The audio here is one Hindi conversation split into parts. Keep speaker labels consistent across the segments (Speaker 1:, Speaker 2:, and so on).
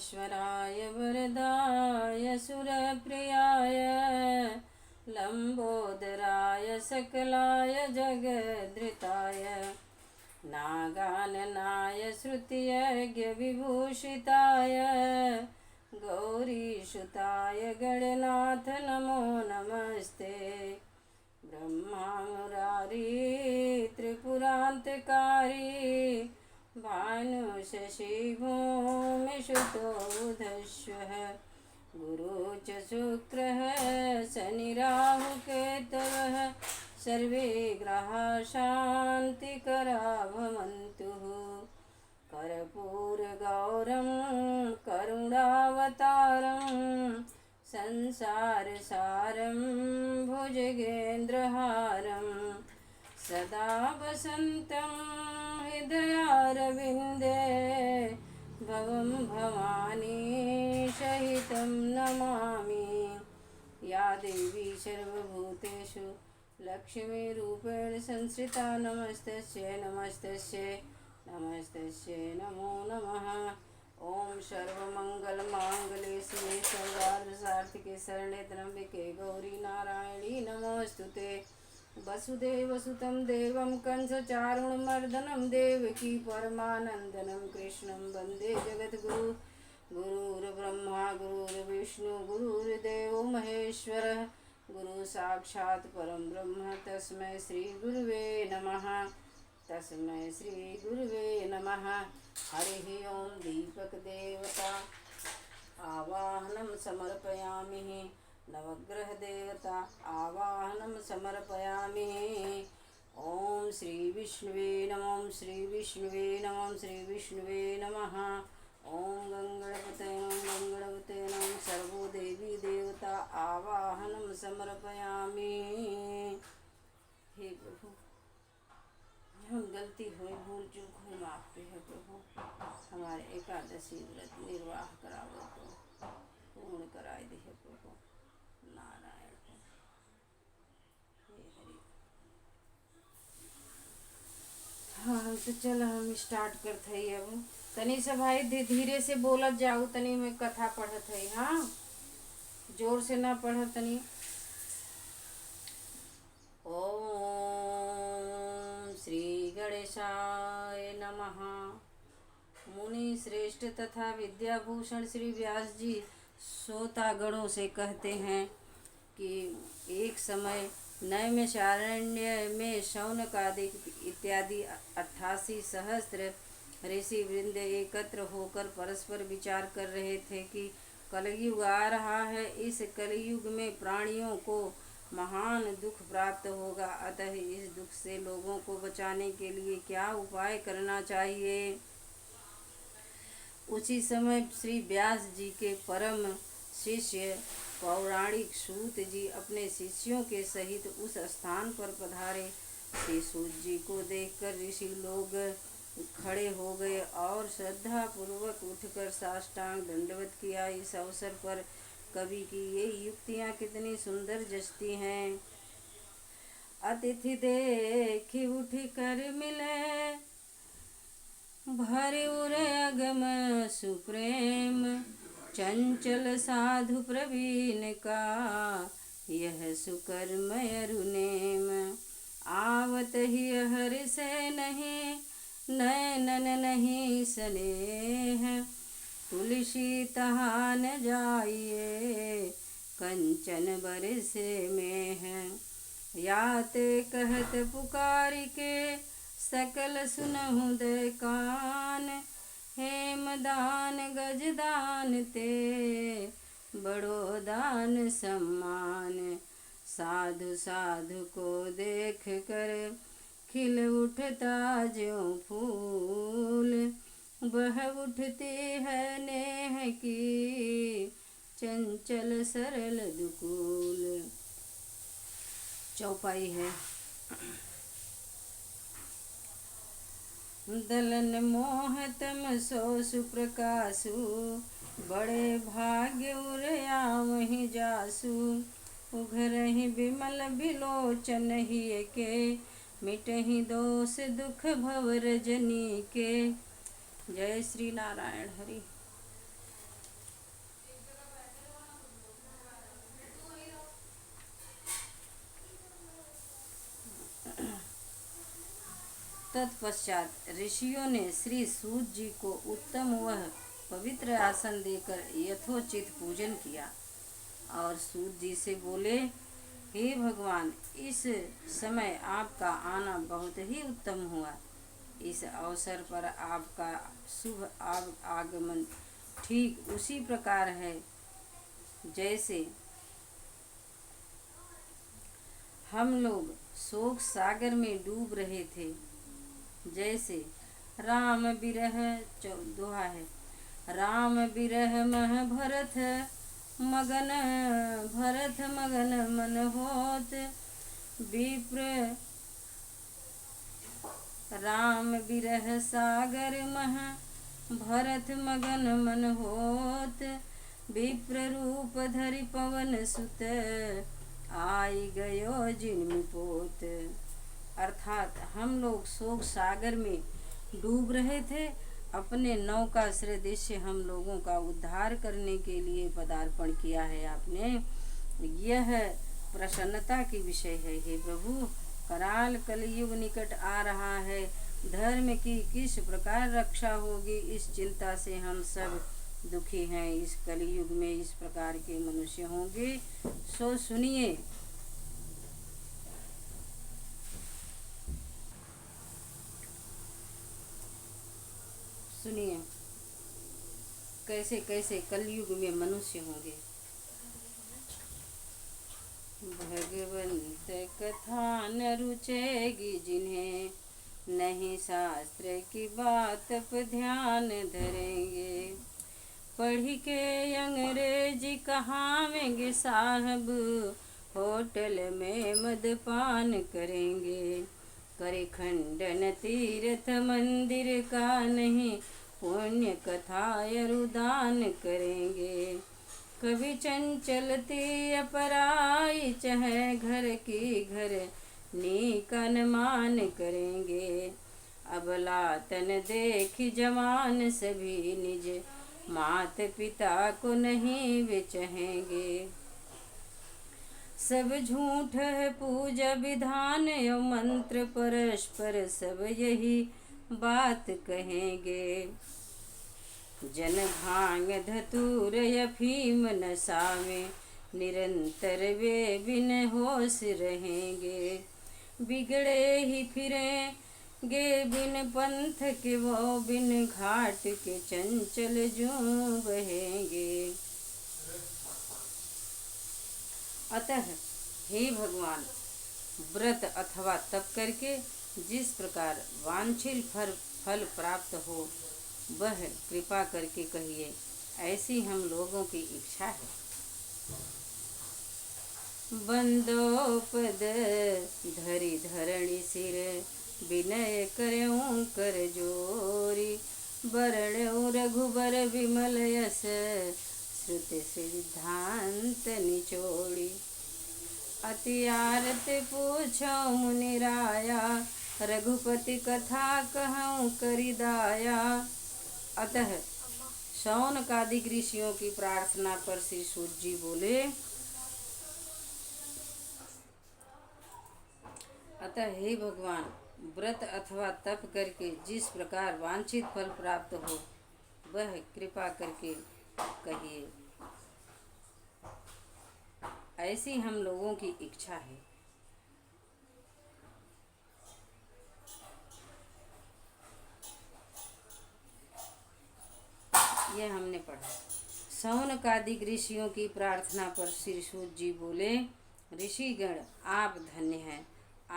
Speaker 1: विघ्नेश्वराय वरदाय सुरप्रियाय लंबोदराय सकलाय जगद्धृताय नागाननाय श्रुतियज्ञविभूषिताय गौरीसुताय गणनाथ नमो नमस्ते। ब्रह्मा मुरारी त्रिपुरान्तकारी भानुशशि भूमिसुतोऽधश्वः गुरु च शुक्रः शनिराहुकेतवः सर्वे ग्रहाः शान्तिकरा भवन्तु। कर्पूरगौरं करुणावतारं संसारसारं भुजगेन्द्रहारं सदा वसन्तं हृदयारविन्दे भवं भवानी सहितं नमामि। या देवी सर्वभूतेषु लक्ष्मीरूपेण संस्थिता नमस्तस्यै नमस्तस्यै नमस्तस्यै नमो नमः। ओम सर्वमंगलमांगल्ये शिवे सर्वार्थसाधिके शरण्ये त्र्यंबके गौरी नारायणी नमोस्तुते। वसुदेवसुतं देवं कंसचारुणमर्दनं देवकी परमानन्दनं कृष्णं वन्दे जगद्गुरु। गुरुर्ब्रह्मा गुरुर्विष्णु गुरुर्देवो महेश्वरः गुरु साक्षात् परं ब्रह्म तस्मै श्री गुरुवे नमः तस्मै श्री गुरुवे नमः। हरिः ओं दीपक देवता आवाहनं समर्पयामि। नवग्रह देवता आवाहनं समर्पयामि। ओम श्री विष्णुवे नमः श्री विष्णुवे नमः श्री विष्णुवे नमः। ओम गंगणपते नमः सर्वो देवी देवता आवाहनं समर्पयामि। हे प्रभु, हम गलती हुई भूल चूक हुई माफ पे है प्रभु। हमारे एकादशी व्रत निर्वाह करावो तो पूर्ण कराए दे है प्रभु। नारायण हे हरि। हाँ तो चल हम स्टार्ट करते ही। अब तनी से भाई धीरे से बोलत जाऊ। तनी में कथा पढ़त है। हाँ जोर से ना पढ़ तनी। ओम श्री गणेशाय नमः। मुनि श्रेष्ठ तथा विद्याभूषण श्री व्यास जी श्रोतागणों से कहते हैं कि एक समय नैमिषारण्य में शौनकादिक इत्यादि 88 सहस्त्र ऋषि वृंद एकत्र होकर परस्पर विचार कर रहे थे कि कलयुग आ रहा है। इस कलयुग में प्राणियों को महान दुख प्राप्त होगा, अतः इस दुख से लोगों को बचाने के लिए क्या उपाय करना चाहिए। उसी समय श्री व्यास जी के परम शिष्य पौराणिक सूत जी अपने शिष्यों के सहित उस स्थान पर पधारे। श्री सूत जी को देखकर ऋषि लोग खड़े हो गए और श्रद्धा पूर्वक उठकर साष्टांग दंडवत किया। इस अवसर पर कवि की ये युक्तियाँ कितनी सुंदर जचती हैं। अतिथि देखी उठ कर मिले भरे उरे अगम सुप्रेम चंचल साधु प्रवीण का यह सुकर्म अरुनेम। आवत ही हरि से नहीं नैनन नहीं स्नेह तुलसी तहाँ न जाइए कंचन बरसे में है। याते कहत पुकारी के सकल सुनहु दे कान हेमदान गजदान ते बड़ो दान सम्मान। साधु साधु को देख कर खिल उठता ज्यों फूल वह उठती है नेह की चंचल सरल दुकूल। चौपाई है। दलन मोह तम सो सुप्रकाशु बड़े भाग्य उरया वहीं जासु। उघरहि विमल बिलोचन ही के मिटहि दोष दुख भव रजनी के। जय श्री नारायण हरि। तत्पश्चात ऋषियों ने श्री सूत जी को उत्तम वह पवित्र आसन देकर यथोचित पूजन किया और सूत जी से बोले, हे भगवान, इस समय आपका आना बहुत ही उत्तम हुआ। इस अवसर पर आपका शुभ आगमन ठीक उसी प्रकार है जैसे हम लोग शोक सागर में डूब रहे थे। जैसे राम विरह दोहा है, राम विरह मह भरत मगन मन होत विप्र, राम विरह सागर मह भरत मगन मन होत विप्र रूप धरि पवन सुत आई गयो जिनमि पोत। अर्थात हम लोग शोक सागर में डूब रहे थे। अपने नौका श्रेय से हम लोगों का उद्धार करने के लिए पदार्पण किया है आपने। यह प्रसन्नता की विषय है। हे प्रभु, कराल कलयुग निकट आ रहा है। धर्म की किस प्रकार रक्षा होगी, इस चिंता से हम सब दुखी हैं। इस कलयुग में इस प्रकार के मनुष्य होंगे। सो सुनिए, सुनिए कैसे कैसे कलयुग में मनुष्य होंगे। भगवंत कथा न रुचेगी जिन्हें, नहीं शास्त्र की बात पर ध्यान धरेंगे। पढ़ के अंग्रेजी कहावेंगे साहब, होटल में मदपान करेंगे। करे खंडन तीर्थ मंदिर का नहीं, पुण्य कथा अरुदान करेंगे। कभी चंचलती अपराई, चाहे घर की घर नीक अनुमान करेंगे। अबला तन देखी जवान सभी, निज मात पिता को नहीं वे चाहेंगे। सब झूठ है पूजा विधान यो मंत्र, परस्पर सब यही बात कहेंगे। जन भांग धतूर अफीम नशा में, निरंतर वे बिन होश रहेंगे। बिगड़े ही फिरेंगे बिन पंथ के, वो बिन घाट के चंचल जो बहेंगे। अतः हे भगवान, व्रत अथवा तप करके जिस प्रकार वांछित फल प्राप्त हो, वह कृपा करके कहिए। ऐसी हम लोगों की इच्छा है। बंदोपद धरि धरणी सिर, विनय करऊं कर जोरी। वरण रघुबर विमल यस, श्रुति सिद्धांत निचोड़ी। अति आरत पूछो मुनि राया, रघुपति कथा कहूँ करिदाया। अतः शौनकादि ऋषियों की प्रार्थना पर श्री सूत जी बोले, अतः हे भगवान, व्रत अथवा तप करके जिस प्रकार वांछित फल प्राप्त हो, वह कृपा करके कहिए। ऐसी हम लोगों की इच्छा है। यह हमने पढ़ा। शौनकादि ऋषियों की प्रार्थना पर श्री सूत जी बोले, ऋषिगण, आप धन्य हैं।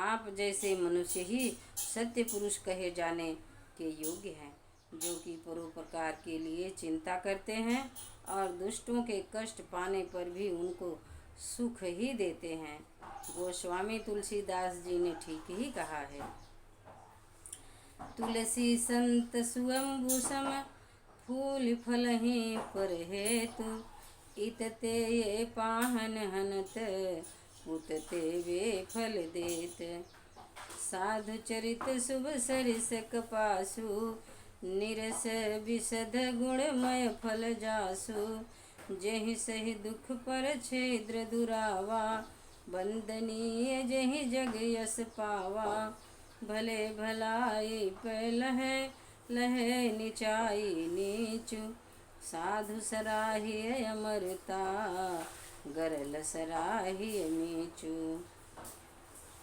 Speaker 1: आप जैसे मनुष्य ही सत्य पुरुष कहे जाने के योग्य हैं, जो कि परोपकार के लिए चिंता करते हैं और दुष्टों के कष्ट पाने पर भी उनको सुख ही देते हैं। गोस्वामी तुलसीदास जी ने ठीक ही कहा है। तुलसी संत स्वयंभू सम, फूल फल ही पर हेतु। इतते ये पाहन हनत, उतते वे फल देत। साधु चरित शुभ सरिस कपासु, निरस विशद गुणमय फल जासु। जहि सहि दुख पर छिद्र दुरावा, वंदनीय जहि जग यस पावा। भले भलाई पे लहे लहे नीचाई नीचु, साधु सराहिए अमरता गरल सराहिए नीचु।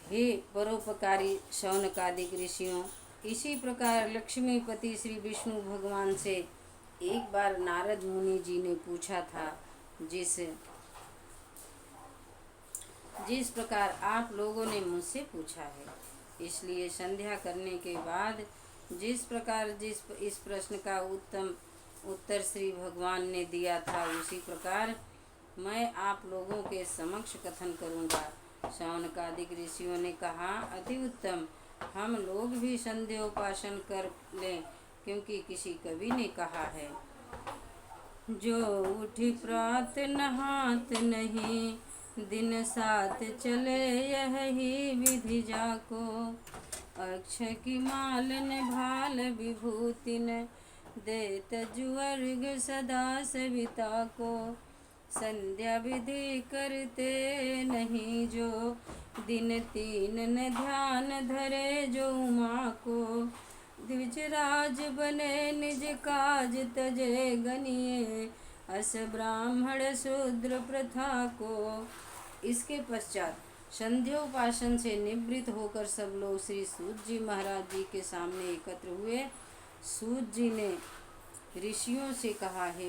Speaker 1: हे परोपकारी शौनकादिक ऋषियों, इसी प्रकार लक्ष्मीपति श्री विष्णु भगवान से एक बार नारद मुनि जी ने पूछा था, जिस प्रकार आप लोगों ने मुझसे पूछा है। इसलिए संध्या करने के बाद जिस प्रकार इस प्रश्न का उत्तर श्री भगवान ने दिया था, उसी प्रकार मैं आप लोगों के समक्ष कथन करूँगा। शौनकादिक ऋषियों ने कहा, अति उत्तम, हम लोग भी संध्योपासन कर लें, क्योंकि किसी कवि ने कहा है, जो उठी प्रात नहात नहीं, दिन सात चले यही विधि जाको, अक्षय की माल ने भाल विभूति ने, देत जुअर्ग सदा सविता को, संध्या विधि करते नहीं जो, दिन तीन न ध्यान धरे जो उमा को, द्विजराज बने निज काज तजे गनिए, अस ब्राह्मण शूद्र प्रथा को। इसके पश्चात संध्योपासन से निवृत्त होकर सब लोग श्री सूत जी महाराज जी के सामने एकत्र हुए। सूत जी ने ऋषियों से कहा, हे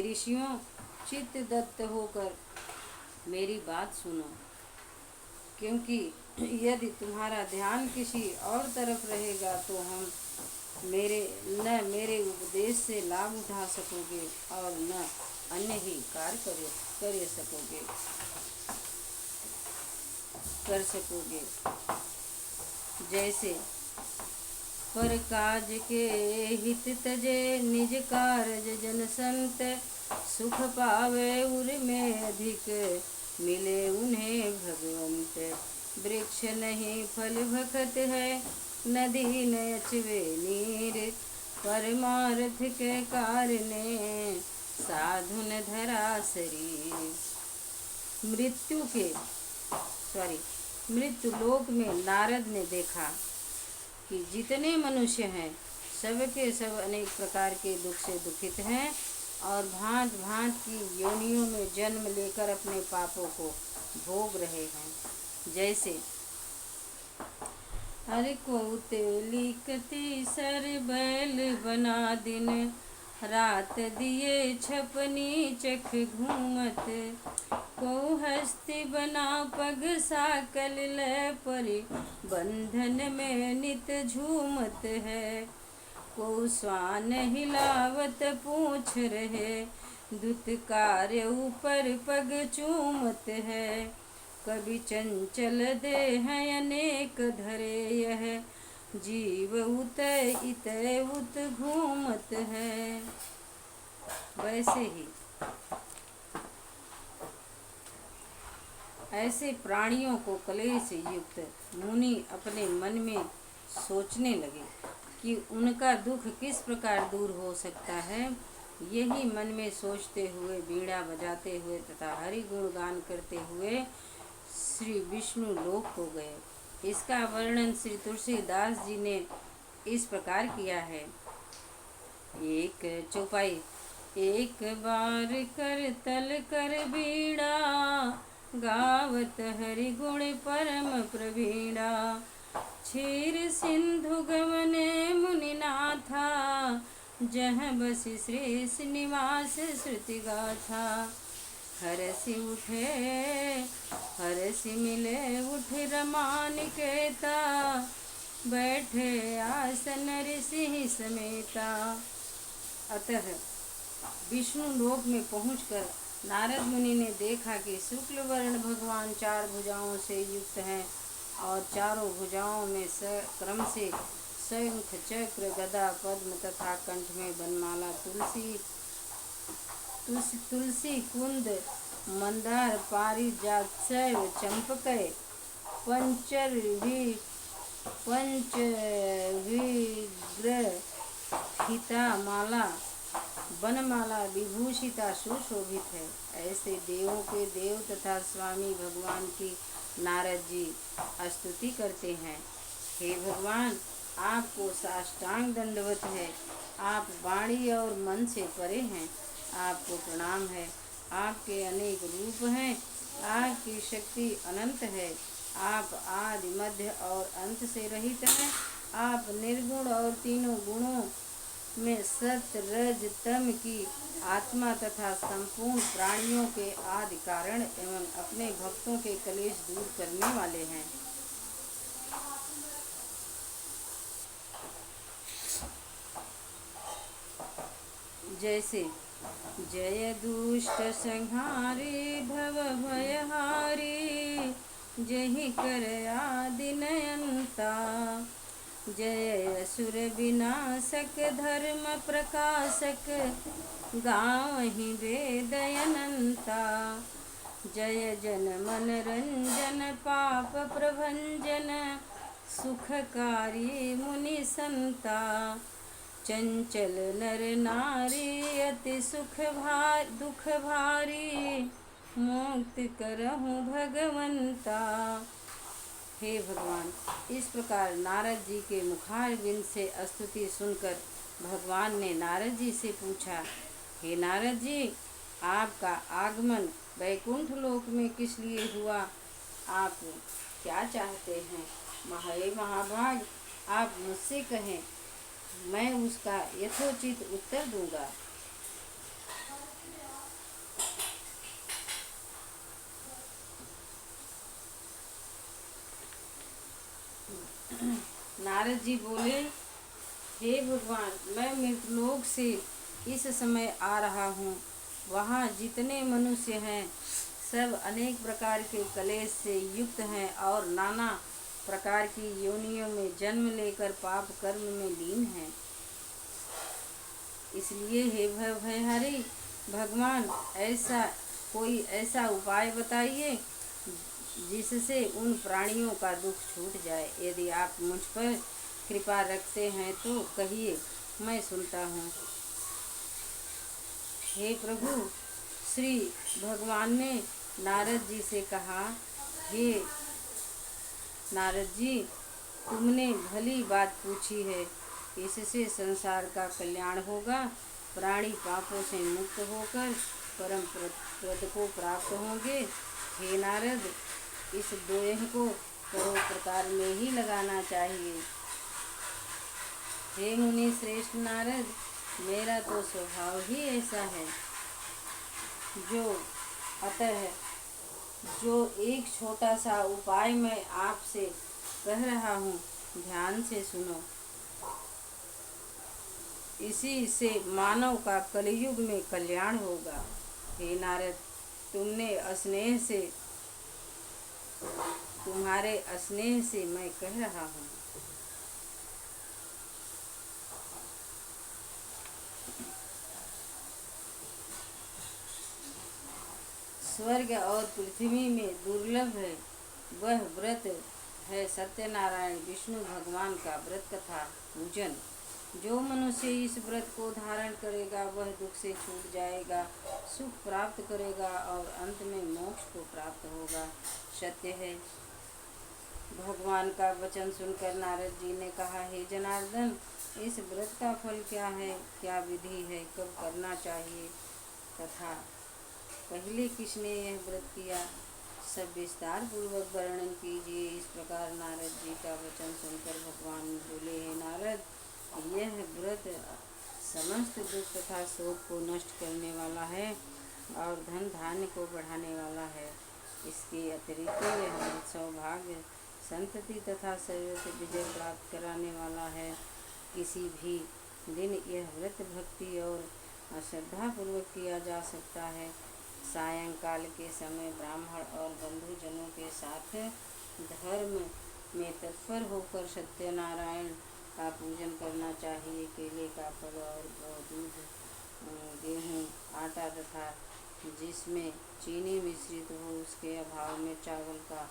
Speaker 1: ऋषियों, चित्त दत्त होकर मेरी बात सुनो, क्योंकि यदि तुम्हारा ध्यान किसी और तरफ रहेगा तो हम मेरे उपदेश से लाभ उठा सकोगे और न अन्य ही कार्य कर सकोगे। जैसे पर काज के हित तजे निज कारज जन संत, सुख पावे उर में अधिक मिले उन्हें भगवंत, वृक्ष नहीं फल भखत है नदी न अचवे नीर, परमार्थ के कारणे साधु न धरा शरीर। मृत्यु लोक में नारद ने देखा कि जितने मनुष्य हैं सबके सब अनेक प्रकार के दुख से दुखित हैं और भांत भांत की योनियों में जन्म लेकर अपने पापों को भोग रहे हैं। जैसे हर को तेली कति सर बैल बना दिन, रात दिए छपनी चख घूमत, को हस्ती बना पग साकल ले परि, बंधन में नित झूमत है, को स्वान हिलावत पूछ रहे, दुत्कार ऊपर पग चूमत है, कभी चंचल दे हैं अनेक धरे, यह जीव उत इत उत घूमत है। वैसे ही ऐसे प्राणियों को क्लेश युक्त मुनि अपने मन में सोचने लगे कि उनका दुख किस प्रकार दूर हो सकता है। यही मन में सोचते हुए वीणा बजाते हुए तथा हरि गुण गान करते हुए श्री विष्णु लोक को गए। इसका वर्णन श्री तुलसीदास जी ने इस प्रकार किया है। एक चौपाई। एक बार कर तल कर बीड़ा, गावत हरि गुण परम प्रवीणा, क्षीर सिंधु गमने मुनिनाथा, जह बसि श्रेष्ठ निवास श्रुति गाथा, हरसि मिले उठे रमानिकेता, बैठे आसन ऋषि समेता। अतः विष्णु लोक में पहुंचकर नारद मुनि ने देखा कि शुक्ल वर्ण भगवान चार भुजाओं से युक्त हैं और चारों भुजाओं में क्रम से शंख चक्र गदा पद्म तथा कंठ में बनमाला तुलसी कुंद मंदार पारिजात शैव चंपकय पंचविग्रहिता माला बनमाला विभूषिता सुशोभित है। ऐसे देवों के देव तथा स्वामी भगवान की नारद जी स्तुति करते हैं। हे भगवान, आपको साष्टांग दंडवत है। आप वाणी और मन से परे हैं। आपको प्रणाम है। आपके अनेक रूप हैं। आपकी शक्ति अनंत है। आप आदि मध्य और अंत से रहित हैं। आप निर्गुण और तीनों गुणों में सत्य रज तम की आत्मा तथा संपूर्ण प्राणियों के आदि कारण एवं अपने भक्तों के कलेश दूर करने वाले हैं। जैसे जय दुष्ट संहारे भव भयहारी, जहि कर आदि नयनता, जय असुर विनाशक धर्म प्रकाशक, गावहि वेद अनंता, जय जन मन रंजन पाप प्रभंजन, सुखकारी मुनि संता, चंचल नर नारी अति दुख भारी, मुक्त करहु भगवंता। हे भगवान, इस प्रकार नारद जी के मुखारविंद से स्तुति सुनकर भगवान ने नारद जी से पूछा, हे नारद जी, आपका आगमन वैकुंठ लोक में किस लिए हुआ? आप क्या चाहते हैं? हे महाभाग, आप मुझसे कहें, मैं उसका यथोचित उत्तर दूंगा। नारद जी बोले, हे भगवान, मैं मृतलोक से इस समय आ रहा हूँ। वहाँ जितने मनुष्य हैं सब अनेक प्रकार के कलेश से युक्त हैं और नाना प्रकार की योनियों में जन्म लेकर पाप कर्म में लीन हैं। इसलिए हे भयहरी भगवान, ऐसा उपाय बताइए जिससे उन प्राणियों का दुख छूट जाए। यदि आप मुझ पर कृपा रखते हैं तो कहिए, मैं सुनता हूँ। हे प्रभु, श्री भगवान ने नारद जी से कहा, हे नारद जी, तुमने भली बात पूछी है। इससे संसार का कल्याण होगा। प्राणी पापों से मुक्त होकर परम पद को प्राप्त होंगे। हे नारद, इस दोहे को परोपकार में ही लगाना चाहिए। हे मुनि श्रेष्ठ नारद, मेरा तो स्वभाव ही ऐसा है। जो एक छोटा सा उपाय मैं आपसे कह रहा हूँ, ध्यान से सुनो। इसी से मानव का कलयुग में कल्याण होगा। हे नारद, तुम्हारे स्नेह से मैं कह रहा हूँ। स्वर्ग और पृथ्वी में दुर्लभ है वह व्रत है सत्यनारायण विष्णु भगवान का व्रत कथा पूजन। जो मनुष्य इस व्रत को धारण करेगा वह दुख से छूट जाएगा, सुख प्राप्त करेगा और अंत में मोक्ष को प्राप्त होगा। सत्य है। भगवान का वचन सुनकर नारद जी ने कहा, हे जनार्दन, इस व्रत का फल क्या है? क्या विधि है? कब करना चाहिए तथा पहले किसने यह व्रत किया? सब विस्तार पूर्वक वर्णन कीजिए। इस प्रकार नारद जी का वचन सुनकर भगवान बोले, हे नारद, यह व्रत समस्त दुख तथा शोक को नष्ट करने वाला है और धन धान्य को बढ़ाने वाला है। इसके अतिरिक्त यह सौभाग्य, संतति तथा शरीर से विजय प्राप्त कराने वाला है। किसी भी दिन यह व्रत भक्ति और श्रद्धापूर्वक किया जा सकता है। सायंकाल के समय ब्राह्मण और बंधुजनों के साथ धर्म में तत्पर होकर सत्यनारायण का पूजन करना चाहिए। केले का फल और दूध, गेहूँ, आटा तथा जिसमें चीनी मिश्रित हो उसके अभाव में चावल का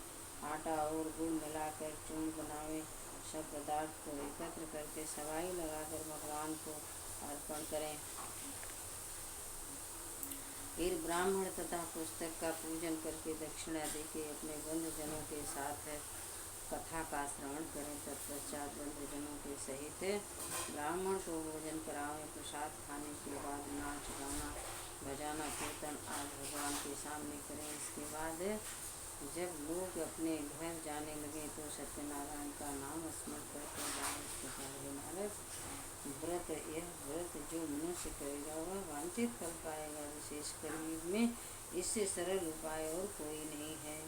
Speaker 1: आटा और गुड़ मिलाकर चूर्ण बनावे। सब पदार्थ को एकत्र करके सवाई लगाकर भगवान को अर्पण करें। फिर ब्राह्मण तथा पुस्तक का पूजन करके दक्षिणा देके अपने बंधुजनों के साथ कथा का श्रवण करें। तत्पश्चात बंधुजनों के सहित ब्राह्मण को भोजन करावें। प्रसाद खाने के बाद नाच गाना बजाना कीर्तन आदि भगवान के सामने करें। इसके बाद जब लोग अपने घर जाने लगे तो सत्यनारायण का नाम स्मरण करते जाए। नारद व्रत, यह व्रत जो मनुष्य करेगा वह वांछित फल पाएगा। विशेष कलयुग में इससे सरल उपाय और कोई नहीं है।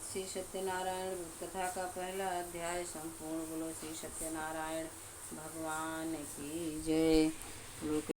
Speaker 1: श्री सत्यनारायण कथा का पहला अध्याय संपूर्ण। बोलो श्री सत्यनारायण भगवान की जय।